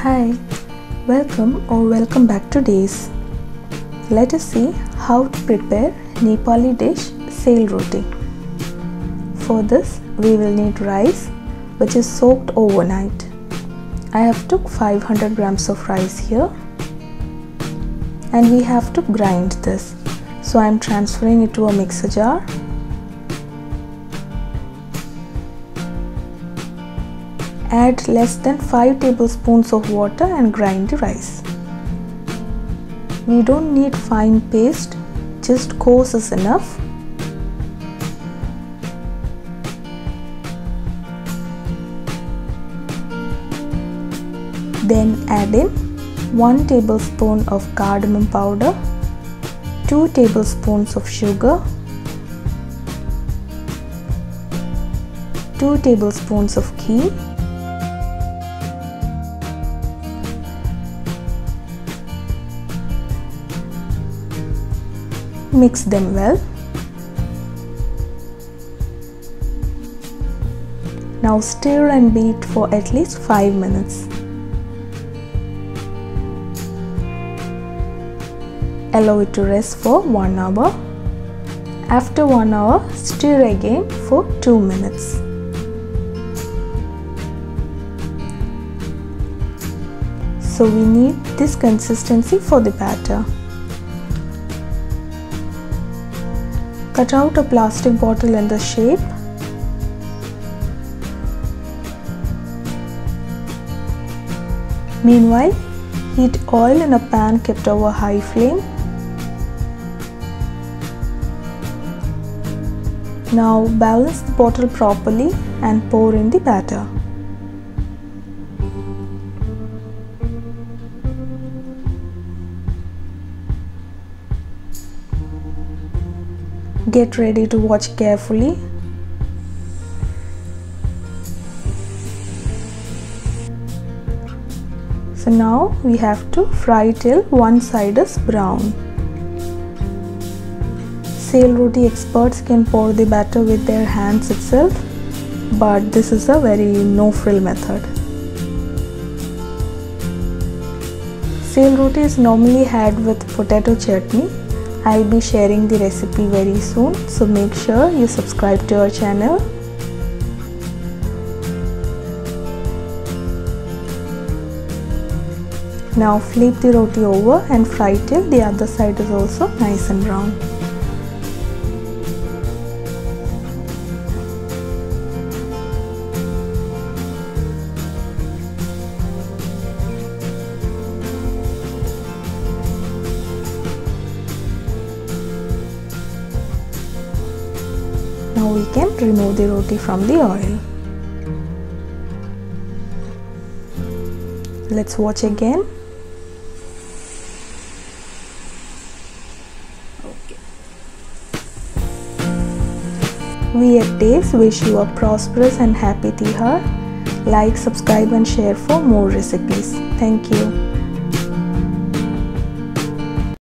Hi, welcome back to Deys. Let us see how to prepare Nepali dish Sel Roti. For this we will need rice which is soaked overnight. I have took 500 grams of rice here and we have to grind this. So I am transferring it to a mixer jar. Add less than 5 tablespoons of water and grind the rice. We don't need fine paste, just coarse is enough. Then add in 1 tablespoon of cardamom powder, 2 tablespoons of sugar, 2 tablespoons of ghee, mix them well. Now stir and beat for at least 5 minutes. Allow it to rest for 1 hour. After 1 hour, stir again for 2 minutes. So we need this consistency for the batter. Cut out a plastic bottle in the shape. Meanwhile, heat oil in a pan kept over high flame. Now balance the bottle properly and pour in the batter. Get ready to watch carefully. So now we have to fry till one side is brown. Sel roti experts can pour the batter with their hands itself, but this is a very no-frill method. Sel roti is normally had with potato chutney. I'll be sharing the recipe very soon, so make sure you subscribe to our channel. Now flip the roti over and fry till the other side is also nice and brown. Now we can remove the roti from the oil. Let's watch again. We at Deys wish you a prosperous and happy Tihar. Like, subscribe and share for more recipes. Thank you.